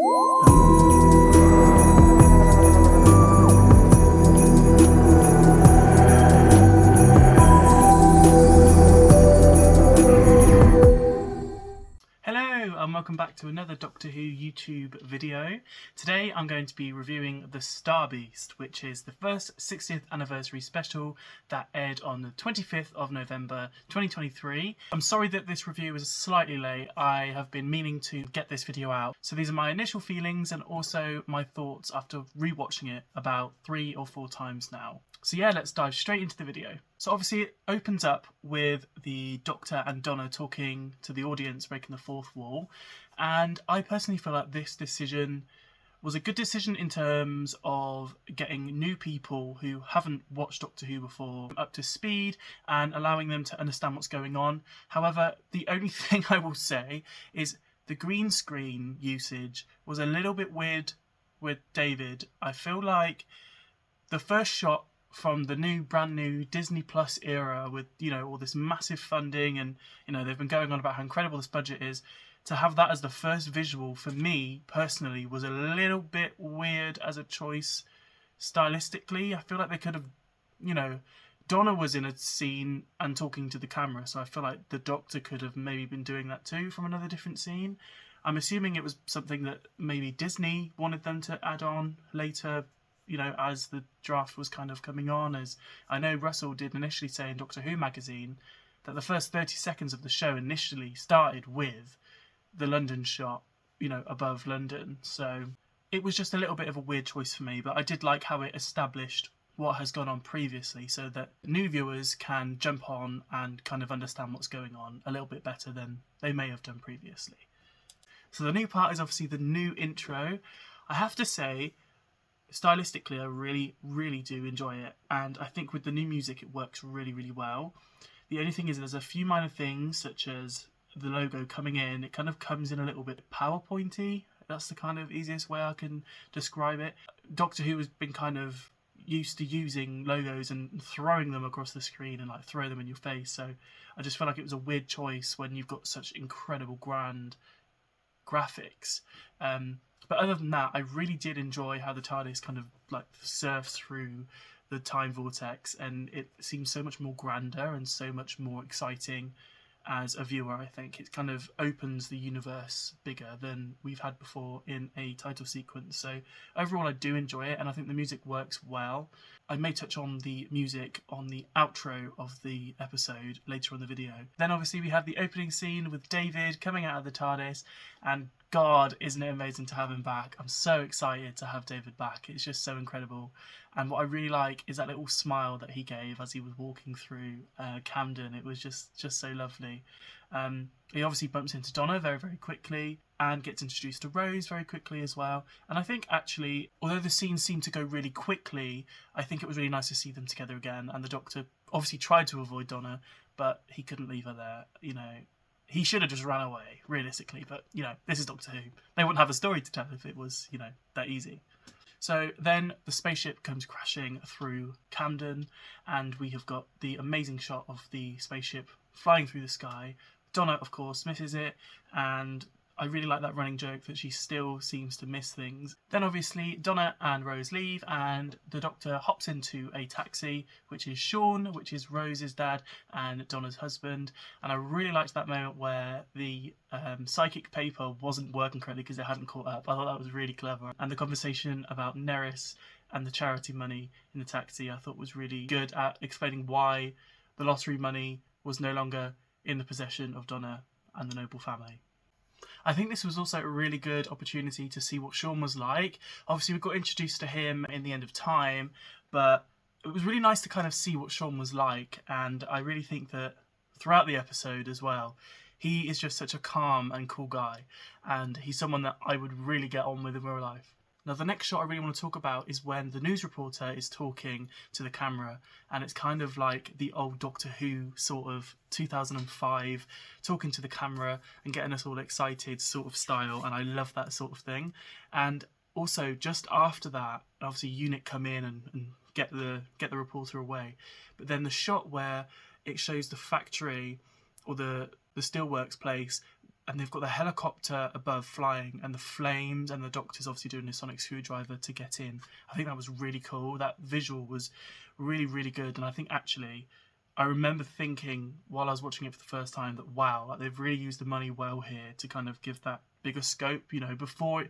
And welcome back to another Doctor Who YouTube video. Today I'm going to be reviewing The Star Beast, which is the first 60th anniversary special that aired on the 25th of November 2023. I'm sorry that this review is slightly late. I have been meaning to get this video out. So these are my initial feelings and also my thoughts after rewatching it about 3 or 4 times now. So yeah, let's dive straight into the video. So obviously it opens up with the Doctor and Donna talking to the audience, breaking the fourth wall. And I personally feel like this decision was a good decision in terms of getting new people who haven't watched Doctor Who before up to speed and allowing them to understand what's going on. However, the only thing I will say is the green screen usage was a little bit weird with David. I feel like the first shot from the brand new Disney Plus era with, you know, all this massive funding and, you know, they've been going on about how incredible this budget is, to have that as the first visual for me personally was a little bit weird as a choice stylistically. I feel like they could have, you know, Donna was in a scene and talking to the camera, so I feel like the Doctor could have maybe been doing that too from another different scene. I'm assuming it was something that maybe Disney wanted them to add on later, you know, as the draft was kind of coming on. As I know Russell did initially say in Doctor Who magazine that the first 30 seconds of the show initially started with the London shot, you know, above London. So it was just a little bit of a weird choice for me, but I did like how it established what has gone on previously so that new viewers can jump on and kind of understand what's going on a little bit better than they may have done previously. So the new part is obviously the new intro. I have to say, stylistically, I really do enjoy it, and I think with the new music it works really well. The only thing is there's a few minor things, such as the logo coming in. It kind of comes in a little bit PowerPointy. That's the kind of easiest way I can describe it. Doctor Who has been kind of used to using logos and throwing them across the screen and like throw them in your face, so I just felt like it was a weird choice when you've got such incredible grand graphics. But other than that, I really did enjoy how the TARDIS kind of like surfs through the time vortex, and it seems so much more grander and so much more exciting as a viewer. I think it kind of opens the universe bigger than we've had before in a title sequence. So overall, I do enjoy it, and I think the music works well. I may touch on the music on the outro of the episode later on the video. Then obviously we have the opening scene with David coming out of the TARDIS, and God, isn't it amazing to have him back. I'm so excited to have David back. It's just so incredible. And what I really like is that little smile that he gave as he was walking through Camden. It was just so lovely. He obviously bumps into Donna very quickly and gets introduced to Rose very quickly as well. And I think actually, although the scenes seemed to go really quickly, I think it was really nice to see them together again. And the Doctor obviously tried to avoid Donna, but he couldn't leave her there, you know. He should have just ran away, realistically, but, you know, this is Doctor Who. They wouldn't have a story to tell if it was, you know, that easy. So then the spaceship comes crashing through Camden, and we have got the amazing shot of the spaceship flying through the sky. Donna, of course, misses it, and I really like that running joke that she still seems to miss things. Then obviously Donna and Rose leave, and the Doctor hops into a taxi, which is Sean, which is Rose's dad and Donna's husband. And I really liked that moment where the psychic paper wasn't working correctly because it hadn't caught up. I thought that was really clever. And the conversation about Neris and the charity money in the taxi I thought was really good at explaining why the lottery money was no longer in the possession of Donna and the Noble family. I think this was also a really good opportunity to see what Sean was like. Obviously, we got introduced to him in the End of Time, but it was really nice to kind of see what Sean was like, and I really think that throughout the episode as well, he is just such a calm and cool guy, and he's someone that I would really get on with in real life. Now, the next shot I really want to talk about is when the news reporter is talking to the camera, and it's kind of like the old Doctor Who sort of 2005 talking to the camera and getting us all excited sort of style, and I love that sort of thing. And also just after that, obviously Unit come in and get the reporter away, but then the shot where it shows the factory or the steelworks place and they've got the helicopter above flying and the flames, and the Doctor's obviously doing a sonic screwdriver to get in. I think that was really cool. That visual was really, really good. And I think actually, I remember thinking while I was watching it for the first time that wow, like they've really used the money well here to kind of give that bigger scope. You know, before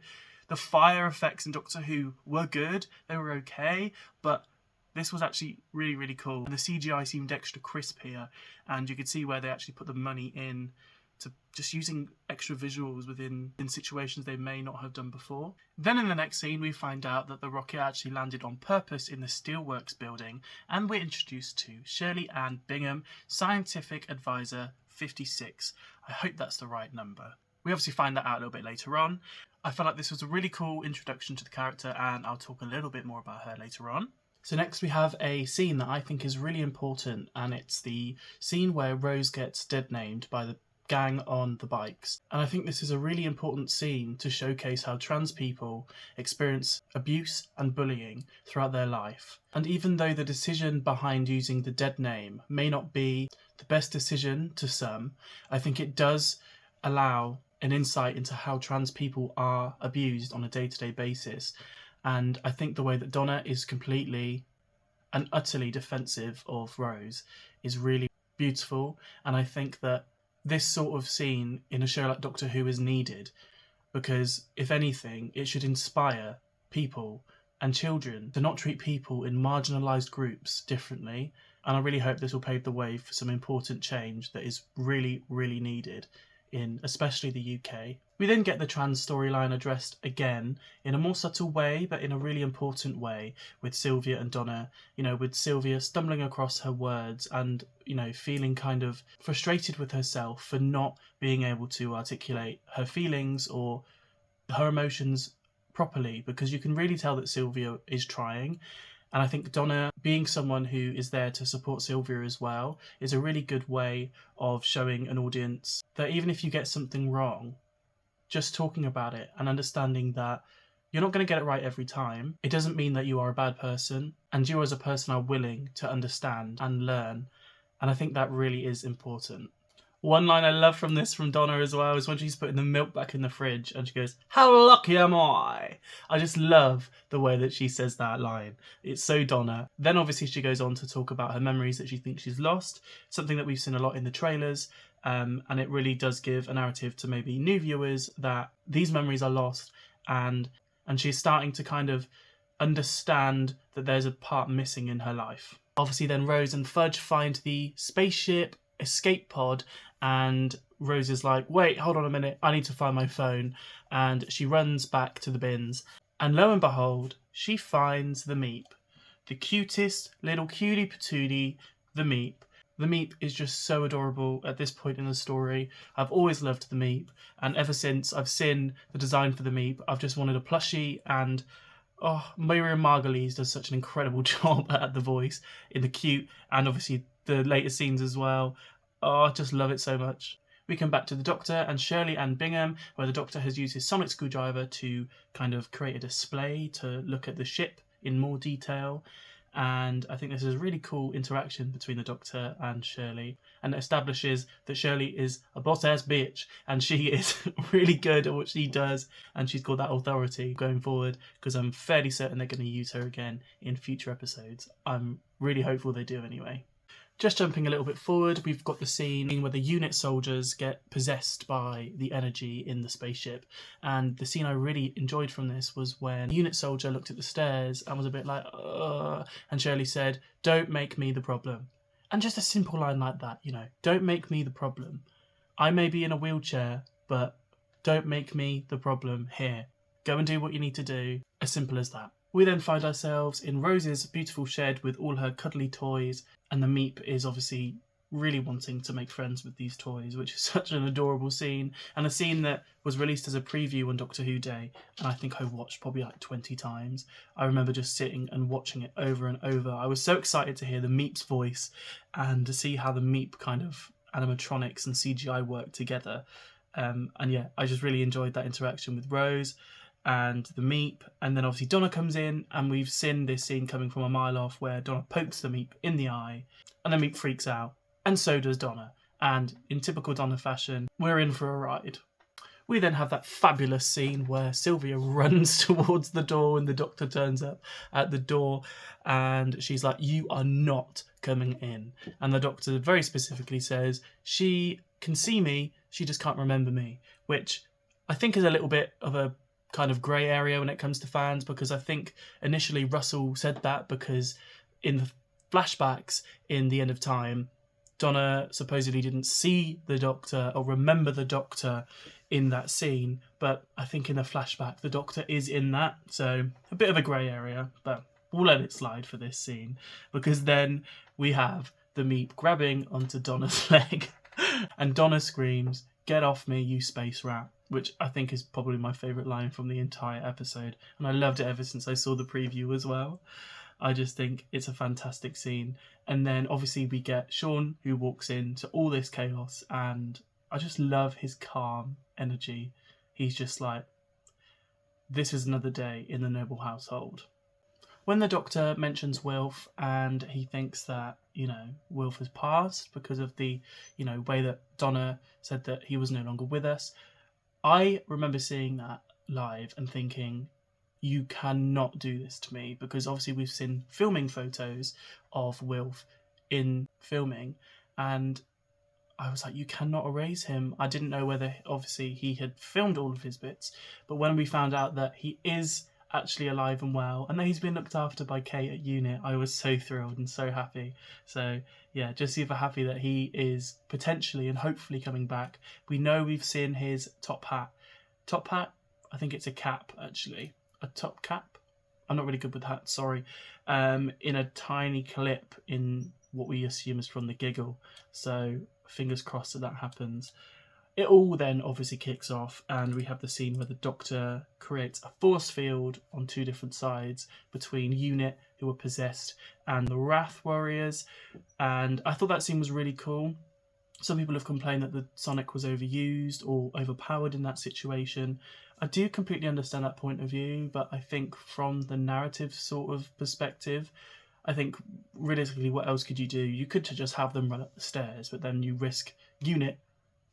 the fire effects in Doctor Who were good, they were okay, but this was actually really, really cool. And the CGI seemed extra crisp here, and you could see where they actually put the money in to just using extra visuals in situations they may not have done before. Then in the next scene, we find out that the rocket actually landed on purpose in the Steelworks building, and we're introduced to Shirley Ann Bingham, Scientific Advisor 56. I hope that's the right number. We obviously find that out a little bit later on. I felt like this was a really cool introduction to the character, and I'll talk a little bit more about her later on. So next we have a scene that I think is really important, and it's the scene where Rose gets dead named by the gang on the bikes. And I think this is a really important scene to showcase how trans people experience abuse and bullying throughout their life. And even though the decision behind using the dead name may not be the best decision to some, I think it does allow an insight into how trans people are abused on a day-to-day basis. And I think the way that Donna is completely and utterly defensive of Rose is really beautiful. And I think that this sort of scene in a show like Doctor Who is needed, because if anything, it should inspire people and children to not treat people in marginalised groups differently. And I really hope this will pave the way for some important change that is really, really needed in especially the UK. We then get the trans storyline addressed again in a more subtle way, but in a really important way, with Sylvia and Donna, you know, with Sylvia stumbling across her words and, you know, feeling kind of frustrated with herself for not being able to articulate her feelings or her emotions properly, because you can really tell that Sylvia is trying. And I think Donna, being someone who is there to support Sylvia as well, is a really good way of showing an audience that even if you get something wrong, just talking about it and understanding that you're not going to get it right every time, it doesn't mean that you are a bad person, and you as a person are willing to understand and learn. And I think that really is important. One line I love from Donna as well is when she's putting the milk back in the fridge and she goes, "How lucky am I?" I just love the way that she says that line. It's so Donna. Then obviously she goes on to talk about her memories that she thinks she's lost, something that we've seen a lot in the trailers, and it really does give a narrative to maybe new viewers that these memories are lost, and she's starting to kind of understand that there's a part missing in her life. Obviously then Rose and Fudge find the spaceship escape pod, and Rose is like, "Wait, hold on a minute, I need to find my phone," and she runs back to the bins, and lo and behold, she finds the Meep, the cutest little cutie patootie, the Meep. The Meep is just so adorable at this point in the story. I've always loved the Meep, and ever since I've seen the design for the Meep, I've just wanted a plushie. And Miriam Margolyes does such an incredible job at the voice in the cute, and obviously the later scenes as well. I just love it so much. We come back to the Doctor and Shirley Ann Bingham, where the Doctor has used his sonic screwdriver to kind of create a display to look at the ship in more detail. And I think this is a really cool interaction between the Doctor and Shirley, and it establishes that Shirley is a boss-ass bitch, and she is really good at what she does, and she's got that authority going forward, because I'm fairly certain they're going to use her again in future episodes. I'm really hopeful they do anyway. Just jumping a little bit forward, we've got the scene where the unit soldiers get possessed by the energy in the spaceship. And the scene I really enjoyed from this was when the unit soldier looked at the stairs and was a bit like, ugh, and Shirley said, "Don't make me the problem." And just a simple line like that, you know, don't make me the problem. I may be in a wheelchair, but don't make me the problem here. Go and do what you need to do. As simple as that. We then find ourselves in Rose's beautiful shed with all her cuddly toys, and the Meep is obviously really wanting to make friends with these toys, which is such an adorable scene, and a scene that was released as a preview on Doctor Who Day, and I think I watched probably like 20 times. I remember just sitting and watching it over and over. I was so excited to hear the Meep's voice and to see how the Meep kind of animatronics and CGI work together. And yeah, I just really enjoyed that interaction with Rose and the Meep. And then obviously Donna comes in, and we've seen this scene coming from a mile off where Donna pokes the Meep in the eye, and the Meep freaks out, and so does Donna. And in typical Donna fashion, we're in for a ride. We then have that fabulous scene where Sylvia runs towards the door and the Doctor turns up at the door and she's like, "You are not coming in." And the Doctor very specifically says, "She can see me, she just can't remember me," which I think is a little bit of a kind of grey area when it comes to fans, because I think initially Russell said that because in the flashbacks in The End of Time, Donna supposedly didn't see the Doctor or remember the Doctor in that scene, but I think in the flashback the Doctor is in that, so a bit of a grey area, but we'll let it slide for this scene, because then we have the Meep grabbing onto Donna's leg and Donna screams, "Get off me, you space rat," which I think is probably my favourite line from the entire episode, and I loved it ever since I saw the preview as well. I just think it's a fantastic scene. And then obviously we get Sean, who walks into all this chaos, and I just love his calm energy. He's just like, this is another day in the noble household. When the Doctor mentions Wilf and he thinks that, Wilf has passed because of the, way that Donna said that he was no longer with us, I remember seeing that live and thinking, you cannot do this to me, because obviously we've seen filming photos of Wilf in filming, and I was like, you cannot erase him. I didn't know whether obviously he had filmed all of his bits, but when we found out that he is actually alive and well and that he's been looked after by Kate at UNIT, I was so thrilled and so happy. So yeah, just super happy that he is potentially and hopefully coming back. We know we've seen his top hat, I think it's a cap actually, a top cap. I'm not really good with hats, sorry. In a tiny clip in what we assume is from the Giggle. So fingers crossed that happens. It all then obviously kicks off, and we have the scene where the Doctor creates a force field on two different sides between UNIT, who are possessed, and the Wrath Warriors. And I thought that scene was really cool. Some people have complained that the Sonic was overused or overpowered in that situation. I do completely understand that point of view, but I think from the narrative sort of perspective, I think realistically, what else could you do? You could just have them run up the stairs, but then you risk UNIT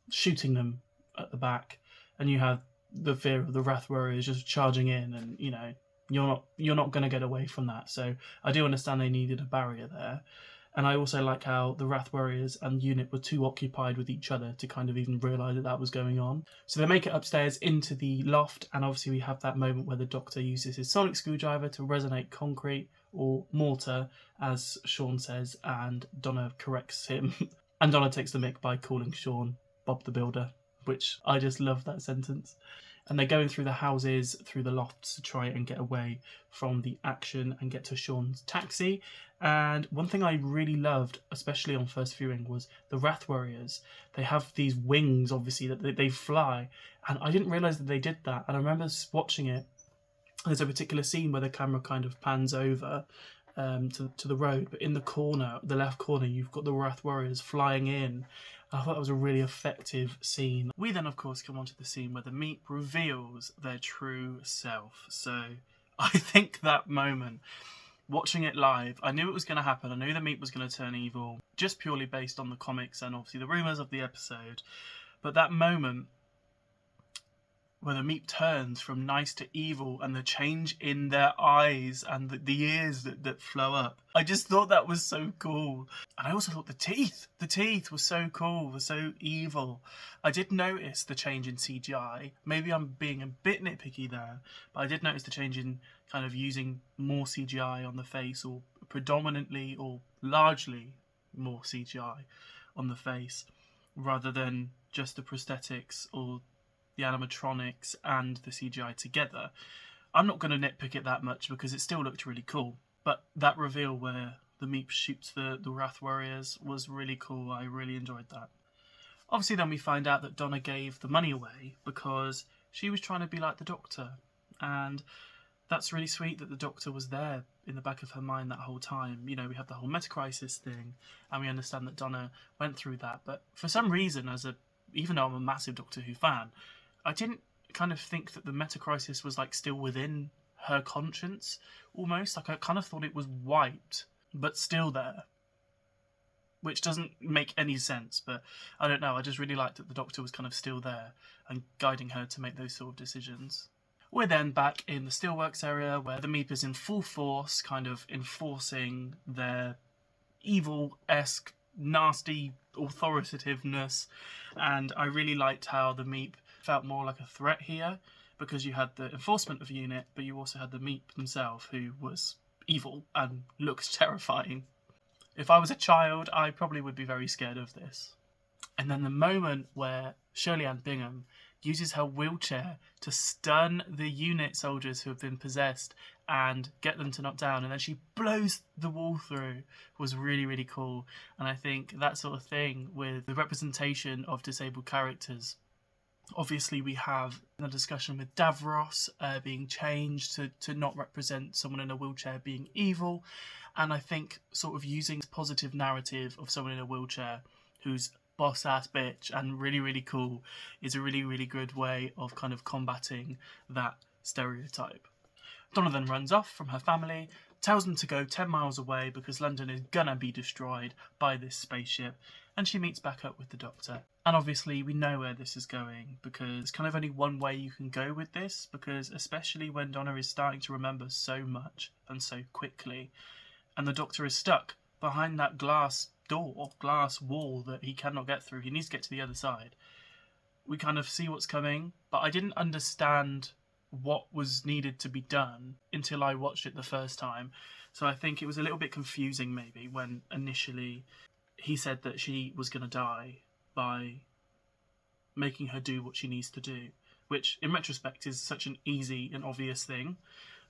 shooting them at the back, and you have the fear of the Wrath Warriors just charging in, and you're not going to get away from that. So I do understand they needed a barrier there. And I also like how the Wrath Warriors and UNIT were too occupied with each other to kind of even realise that was going on. So they make it upstairs into the loft, and obviously we have that moment where the Doctor uses his sonic screwdriver to resonate concrete, or mortar, as Sean says, and Donna corrects him. And Donna takes the mick by calling Sean Bob the Builder, which I just love that sentence. And they're going through the houses, through the lofts to try and get away from the action and get to Sean's taxi. And one thing I really loved, especially on first viewing, was the Wrath Warriors. They have these wings, obviously, that they fly. And I didn't realise that they did that. And I remember watching it. There's a particular scene where the camera kind of pans over to the road. But in the corner, the left corner, you've got the Wrath Warriors flying in. I thought that was a really effective scene. We then, of course, come on to the scene where the Meep reveals their true self. So I think that moment, watching it live, I knew it was going to happen. I knew the Meep was going to turn evil, just purely based on the comics and obviously the rumours of the episode. But that moment where the Meep turns from nice to evil, and the change in their eyes and the ears that flow up, I just thought that was so cool. And I also thought the teeth were so cool, were so evil. I did notice the change in CGI. Maybe I'm being a bit nitpicky there, but I did notice the change in kind of using more CGI on the face, or predominantly or largely more CGI on the face, rather than just the prosthetics or the animatronics and the CGI together. I'm not going to nitpick it that much because it still looked really cool. But that reveal where the Meep shoots the Wrath Warriors was really cool. I really enjoyed that. Obviously then we find out that Donna gave the money away because she was trying to be like the Doctor. And that's really sweet that the Doctor was there in the back of her mind that whole time. We have the whole meta-crisis thing, and we understand that Donna went through that. But for some reason, even though I'm a massive Doctor Who fan, I didn't kind of think that the meta-crisis was still within her conscience, almost. I kind of thought it was wiped, but still there. which doesn't make any sense, but I don't know, I just really liked that the Doctor was kind of still there and guiding her to make those sort of decisions. We're then back in the Steelworks area where the Meep is in full force, kind of enforcing their evil-esque, nasty authoritativeness, and I really liked how the Meep felt more like a threat here, because you had the enforcement of unit, but you also had the Meep themselves, who was evil and looked terrifying. If I was a child, I probably would be very scared of this. And then the moment where Shirley Ann Bingham uses her wheelchair to stun the unit soldiers who have been possessed and get them to knock down, and then she blows the wall through, was really, really cool. And I think that sort of thing with the representation of disabled characters, obviously we have a discussion with Davros being changed to not represent someone in a wheelchair being evil, and I think sort of using this positive narrative of someone in a wheelchair who's boss ass bitch and really, really cool is a really, really good way of kind of combating that stereotype. Donna then runs off from her family, tells them to go 10 miles away because London is gonna be destroyed by this spaceship, and she meets back up with the Doctor. And obviously we know where this is going, because there's kind of only one way you can go with this, because especially when Donna is starting to remember so much and so quickly, and the Doctor is stuck behind that glass wall that he cannot get through. He needs to get to the other side. We kind of see what's coming, but I didn't understand what was needed to be done until I watched it the first time. So I think it was a little bit confusing maybe when initially he said that she was going to die by making her do what she needs to do, which in retrospect is such an easy and obvious thing,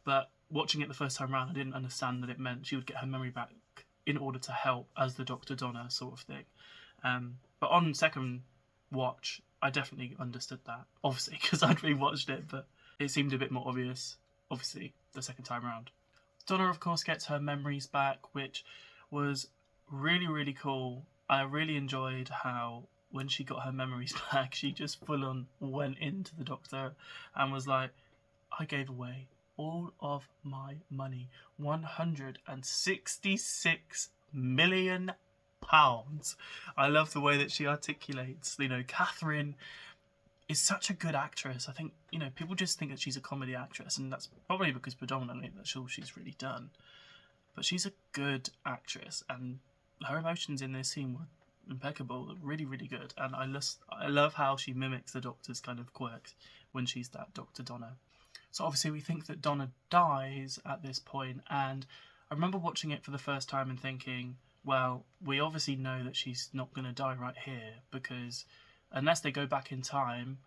but watching it the first time around I didn't understand that it meant she would get her memory back in order to help as the Dr. Donna sort of thing. But on second watch I definitely understood that, obviously because I'd rewatched it, but it seemed a bit more obvious, obviously, the second time round. Donna, of course, gets her memories back, which was really, really cool. I really enjoyed how, when she got her memories back, she just full on went into the Doctor and was like, I gave away all of my money. £166 million. I love the way that she articulates, you know, Catherine is such a good actress. I think, you know, people just think that she's a comedy actress, and that's probably because predominantly that's all she's really done. But she's a good actress, and her emotions in this scene were impeccable, really, really good. And I love how she mimics the Doctor's kind of quirks when she's that Dr. Donna. So obviously we think that Donna dies at this point, and I remember watching it for the first time and thinking, well, we obviously know that she's not going to die right here, because unless they go back in time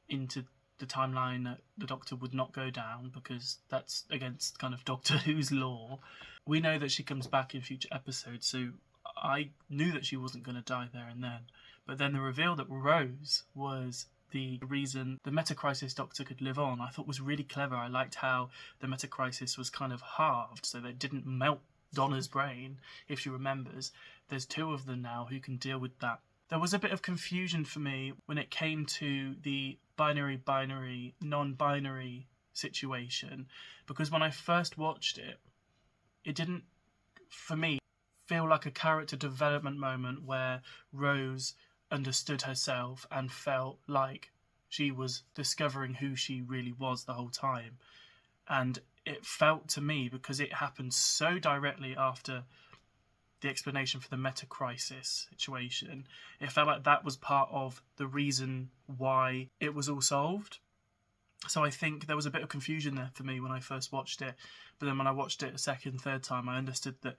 into the timeline that the Doctor would not go down, because that's against kind of Doctor Who's law, we know that she comes back in future episodes, so I knew that she wasn't going to die there and then. But then the reveal that Rose was the reason the Metacrisis Doctor could live on, I thought was really clever. I liked how the Metacrisis was kind of halved, so that it didn't melt Donna's brain, if she remembers. There's two of them now who can deal with that. There was a bit of confusion for me when it came to the binary, non-binary situation, because when I first watched it, it didn't, for me, feel like a character development moment where Rose understood herself and felt like she was discovering who she really was the whole time. And it felt to me, because it happened so directly after the explanation for the Metacrisis situation, it felt like that was part of the reason why it was all solved. So I think there was a bit of confusion there for me when I first watched it, but then when I watched it a second, third time, I understood that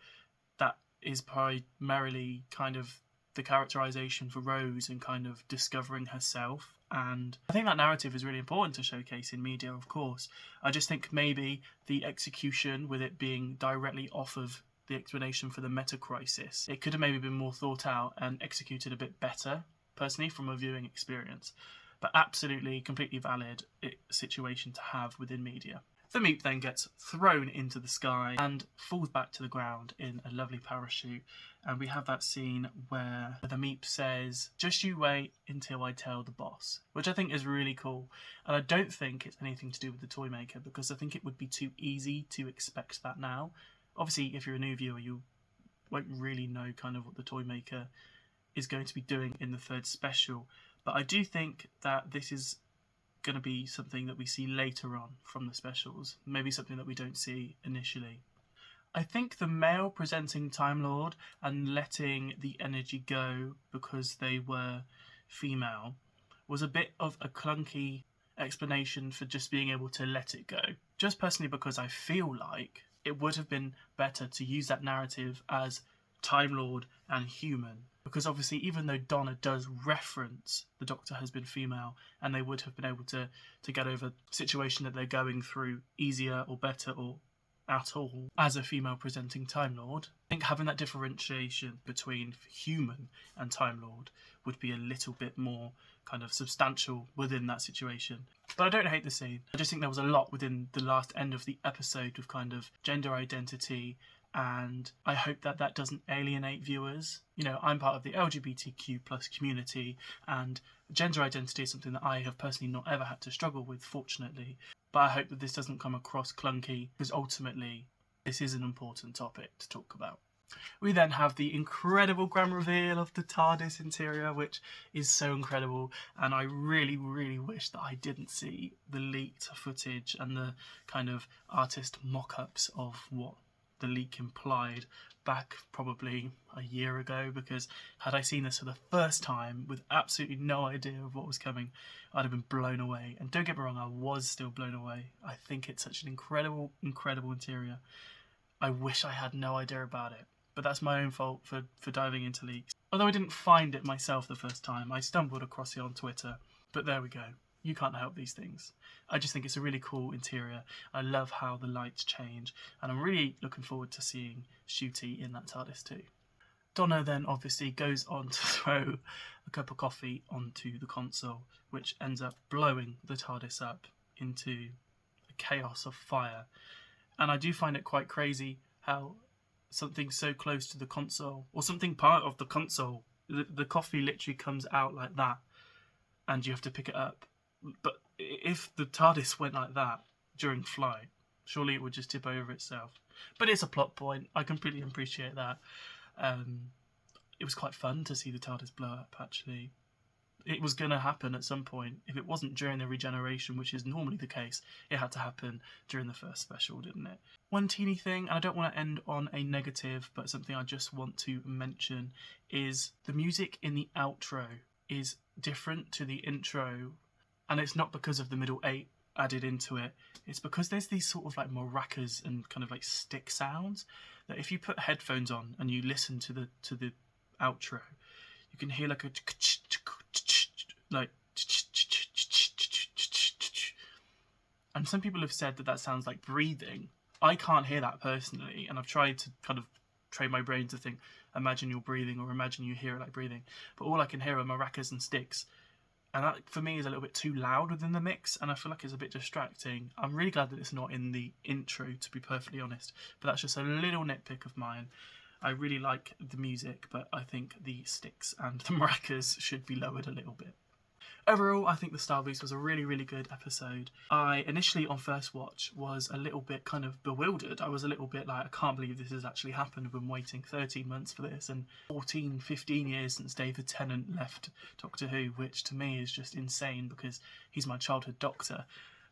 that is primarily kind of the characterization for Rose and kind of discovering herself. And I think that narrative is really important to showcase in media, of course. I just think maybe the execution, with it being directly off of the explanation for the Metacrisis, it could have maybe been more thought out and executed a bit better, personally, from a viewing experience. But absolutely, completely valid situation to have within media. The Meep then gets thrown into the sky and falls back to the ground in a lovely parachute. And we have that scene where the Meep says, just you wait until I tell the boss, which I think is really cool. And I don't think it's anything to do with the toy maker, because I think it would be too easy to expect that now. Obviously, if you're a new viewer, you'll won't really know kind of what the toy maker is going to be doing in the third special. But I do think that this is going to be something that we see later on from the specials, maybe something that we don't see initially. I think the male presenting Time Lord and letting the energy go because they were female was a bit of a clunky explanation for just being able to let it go. Just personally because I feel like it would have been better to use that narrative as Time Lord and human. Because obviously, even though Donna does reference the Doctor has been female and they would have been able to get over the situation that they're going through easier or better or at all as a female presenting Time Lord, I think having that differentiation between human and Time Lord would be a little bit more kind of substantial within that situation. But I don't hate the scene. I just think there was a lot within the last end of the episode with kind of gender identity, and I hope that that doesn't alienate viewers. You know, I'm part of the LGBTQ plus community, and gender identity is something that I have personally not ever had to struggle with, fortunately. But I hope that this doesn't come across clunky, because ultimately this is an important topic to talk about. We then have the incredible grand reveal of the TARDIS interior, which is so incredible, and I really, really wish that I didn't see the leaked footage and the kind of artist mock-ups of what the leak implied back probably a year ago, because had I seen this for the first time with absolutely no idea of what was coming, I'd have been blown away. And don't get me wrong, I was still blown away. I think it's such an incredible, incredible interior. I wish I had no idea about it, but that's my own fault for diving into leaks. Although I didn't find it myself the first time, I stumbled across it on Twitter. But there we go. You can't help these things. I just think it's a really cool interior. I love how the lights change, and I'm really looking forward to seeing Ncuti in that TARDIS too. Donna then obviously goes on to throw a cup of coffee onto the console, which ends up blowing the TARDIS up into a chaos of fire. And I do find it quite crazy how something so close to the console, or something part of the console, the coffee literally comes out like that, and you have to pick it up. But if the TARDIS went like that during flight, surely it would just tip over itself. But it's a plot point. I completely appreciate that. It was quite fun to see the TARDIS blow up, actually. It was going to happen at some point. If it wasn't during the regeneration, which is normally the case, it had to happen during the first special, didn't it? One teeny thing, and I don't want to end on a negative, but something I just want to mention, is the music in the outro is different to the intro. And it's not because of the middle 8 added into it. It's because there's these sort of like maracas and kind of like stick sounds that if you put headphones on and you listen to the outro, you can hear like a like. And some people have said that that sounds like breathing. I can't hear that personally, and I've tried to kind of train my brain to think, imagine you're breathing, or imagine you hear it like breathing. But all I can hear are maracas and sticks. And that, for me, is a little bit too loud within the mix, and I feel like it's a bit distracting. I'm really glad that it's not in the intro, to be perfectly honest, but that's just a little nitpick of mine. I really like the music, but I think the sticks and the maracas should be lowered a little bit. Overall, I think The Star Beast was a really, really good episode. I initially, on first watch, was a little bit kind of bewildered. I was a little bit like, I can't believe this has actually happened. I've been waiting 13 months for this, and 14, 15 years since David Tennant left Doctor Who, which to me is just insane because he's my childhood Doctor.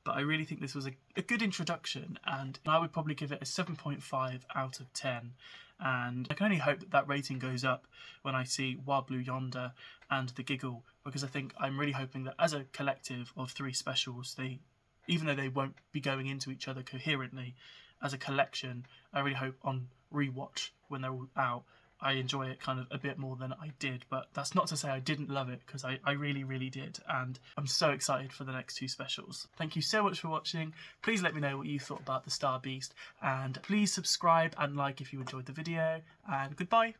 But I really think this was a good introduction, and I would probably give it a 7.5 out of 10. And I can only hope that that rating goes up when I see Wild Blue Yonder and The Giggle, because I think I'm really hoping that as a collective of 3 specials, even though they won't be going into each other coherently, as a collection, I really hope on rewatch when they're all out, I enjoy it kind of a bit more than I did. But that's not to say I didn't love it, because I really, really did. And I'm so excited for the next 2 specials. Thank you so much for watching. Please let me know what you thought about The Star Beast. And please subscribe and like if you enjoyed the video. And goodbye.